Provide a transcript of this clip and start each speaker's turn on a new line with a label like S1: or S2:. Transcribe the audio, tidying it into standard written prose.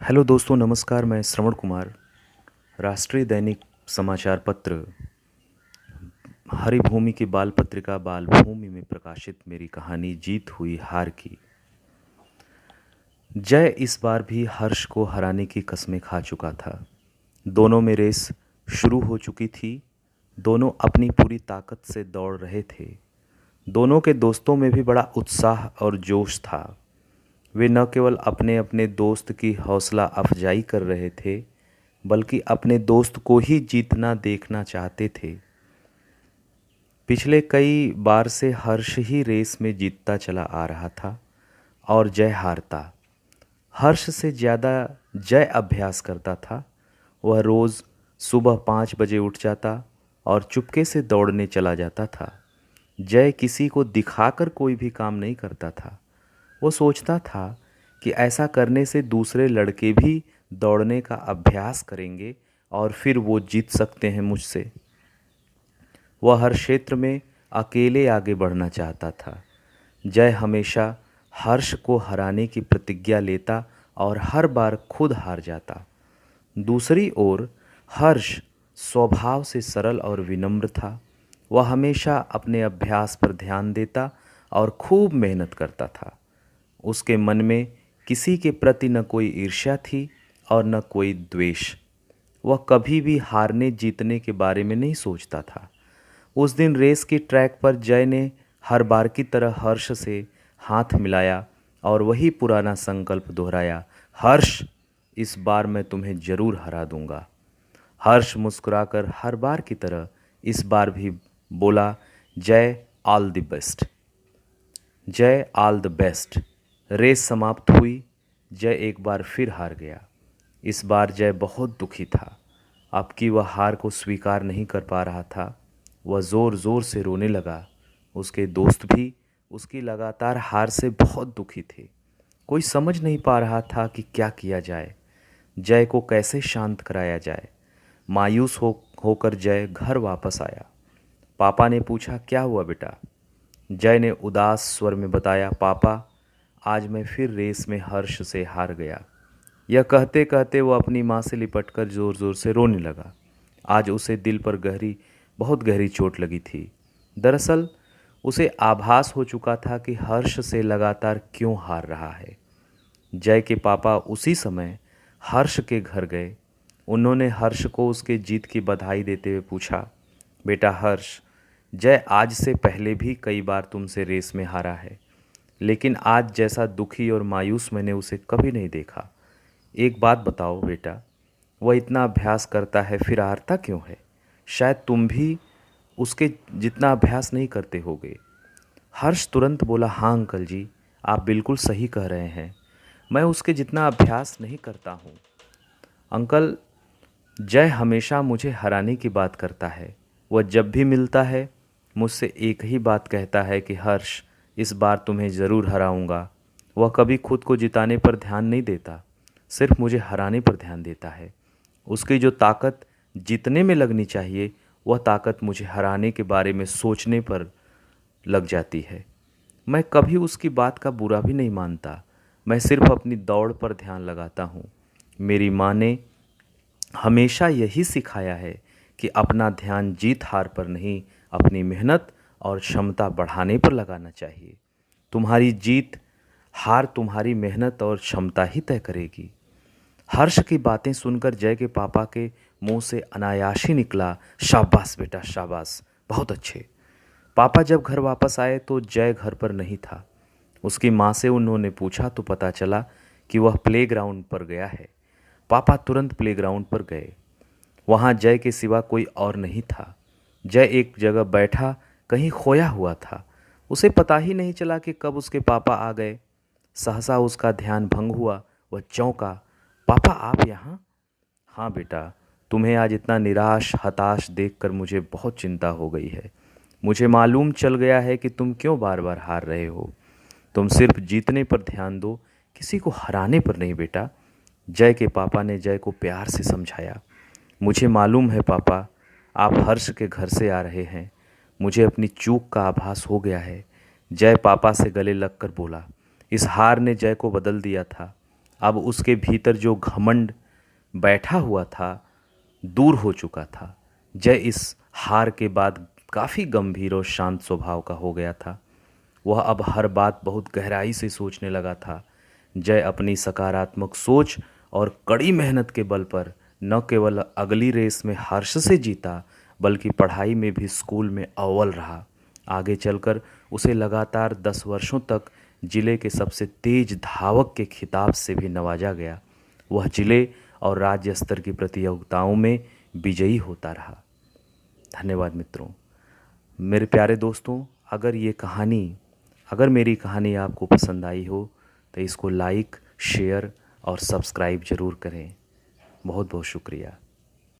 S1: Hello दोस्तों, नमस्कार। मैं श्रवण कुमार, राष्ट्रीय दैनिक समाचार पत्र हरिभूमि की बाल पत्रिका बालभूमि में प्रकाशित मेरी कहानी जीत हुई हार की। जय इस बार भी हर्ष को हराने की कस्में खा चुका था। दोनों में रेस शुरू हो चुकी थी। दोनों अपनी पूरी ताकत से दौड़ रहे थे। दोनों के दोस्तों में भी बड़ा उत्साह और जोश था। वे न केवल अपने अपने दोस्त की हौसला अफजाई कर रहे थे, बल्कि अपने दोस्त को ही जीतना देखना चाहते थे। पिछले कई बार से हर्ष ही रेस में जीतता चला आ रहा था और जय हारता। हर्ष से ज़्यादा जय अभ्यास करता था। वह रोज़ सुबह 5 बजे उठ जाता और चुपके से दौड़ने चला जाता था। जय किसी को दिखाकर कोई भी काम नहीं करता था। वो सोचता था कि ऐसा करने से दूसरे लड़के भी दौड़ने का अभ्यास करेंगे और फिर वो जीत सकते हैं मुझसे। वह हर क्षेत्र में अकेले आगे बढ़ना चाहता था। जय हमेशा हर्ष को हराने की प्रतिज्ञा लेता और हर बार खुद हार जाता। दूसरी ओर हर्ष स्वभाव से सरल और विनम्र था। वह हमेशा अपने अभ्यास पर ध्यान देता और खूब मेहनत करता था। उसके मन में किसी के प्रति न कोई ईर्ष्या थी और न कोई द्वेष। वह कभी भी हारने जीतने के बारे में नहीं सोचता था। उस दिन रेस की ट्रैक पर जय ने हर बार की तरह हर्ष से हाथ मिलाया और वही पुराना संकल्प दोहराया, हर्ष, इस बार मैं तुम्हें जरूर हरा दूंगा। हर्ष मुस्कुराकर हर बार की तरह इस बार भी बोला, जय ऑल द बेस्ट। जय ऑल द बेस्ट। रेस समाप्त हुई। जय एक बार फिर हार गया। इस बार जय बहुत दुखी था। अब की वह हार को स्वीकार नहीं कर पा रहा था। वह ज़ोर ज़ोर से रोने लगा। उसके दोस्त भी उसकी लगातार हार से बहुत दुखी थे। कोई समझ नहीं पा रहा था कि क्या किया जाए, जय को कैसे शांत कराया जाए। मायूस होकर जय घर वापस आया। पापा ने पूछा, क्या हुआ बेटा? जय ने उदास स्वर में बताया, पापा, आज मैं फिर रेस में हर्ष से हार गया। यह कहते कहते वो अपनी माँ से लिपटकर ज़ोर ज़ोर से रोने लगा। आज उसे दिल पर बहुत गहरी चोट लगी थी। दरअसल उसे आभास हो चुका था कि हर्ष से लगातार क्यों हार रहा है। जय के पापा उसी समय हर्ष के घर गए। उन्होंने हर्ष को उसके जीत की बधाई देते हुए पूछा, बेटा हर्ष, जय आज से पहले भी कई बार तुमसे रेस में हारा है, लेकिन आज जैसा दुखी और मायूस मैंने उसे कभी नहीं देखा। एक बात बताओ बेटा, वह इतना अभ्यास करता है फिर हारता क्यों है? शायद तुम भी उसके जितना अभ्यास नहीं करते होगे। हर्ष तुरंत बोला, हाँ अंकल जी, आप बिल्कुल सही कह रहे हैं। मैं उसके जितना अभ्यास नहीं करता हूँ। अंकल, जय हमेशा मुझे हराने की बात करता है। वह जब भी मिलता है मुझसे एक ही बात कहता है कि हर्ष, इस बार तुम्हें ज़रूर हराऊंगा। वह कभी खुद को जिताने पर ध्यान नहीं देता, सिर्फ मुझे हराने पर ध्यान देता है। उसकी जो ताकत जीतने में लगनी चाहिए, वह ताकत मुझे हराने के बारे में सोचने पर लग जाती है। मैं कभी उसकी बात का बुरा भी नहीं मानता। मैं सिर्फ अपनी दौड़ पर ध्यान लगाता हूँ। मेरी माँ ने हमेशा यही सिखाया है कि अपना ध्यान जीत हार पर नहीं, अपनी मेहनत और क्षमता बढ़ाने पर लगाना चाहिए। तुम्हारी जीत हार तुम्हारी मेहनत और क्षमता ही तय करेगी। हर्ष की बातें सुनकर जय के पापा के मुंह से अनायास ही निकला, शाबाश बेटा शाबाश, बहुत अच्छे। पापा जब घर वापस आए तो जय घर पर नहीं था। उसकी माँ से उन्होंने पूछा तो पता चला कि वह प्लेग्राउंड पर गया है। पापा तुरंत प्लेग्राउंड पर गए। वहाँ जय के सिवा कोई और नहीं था। जय एक जगह बैठा कहीं खोया हुआ था। उसे पता ही नहीं चला कि कब उसके पापा आ गए। सहसा उसका ध्यान भंग हुआ। वह चौंका, पापा आप यहाँ? हाँ बेटा, तुम्हें आज इतना निराश हताश देखकर मुझे बहुत चिंता हो गई है। मुझे मालूम चल गया है कि तुम क्यों बार बार हार रहे हो। तुम सिर्फ जीतने पर ध्यान दो, किसी को हराने पर नहीं बेटा। जय के पापा ने जय को प्यार से समझाया। मुझे मालूम है पापा, आप हर्ष के घर से आ रहे हैं। मुझे अपनी चूक का आभास हो गया है। जय पापा से गले लगकर बोला। इस हार ने जय को बदल दिया था। अब उसके भीतर जो घमंड बैठा हुआ था दूर हो चुका था। जय इस हार के बाद काफ़ी गंभीर और शांत स्वभाव का हो गया था। वह अब हर बात बहुत गहराई से सोचने लगा था। जय अपनी सकारात्मक सोच और कड़ी मेहनत के बल पर न केवल अगली रेस में हर्ष से जीता, बल्कि पढ़ाई में भी स्कूल में अव्वल रहा। आगे चलकर उसे लगातार 10 वर्षों तक जिले के सबसे तेज धावक के खिताब से भी नवाजा गया। वह जिले और राज्य स्तर की प्रतियोगिताओं में विजयी होता रहा। धन्यवाद मित्रों। मेरे प्यारे दोस्तों, अगर मेरी कहानी आपको पसंद आई हो तो इसको लाइक, शेयर और सब्सक्राइब ज़रूर करें। बहुत बहुत शुक्रिया।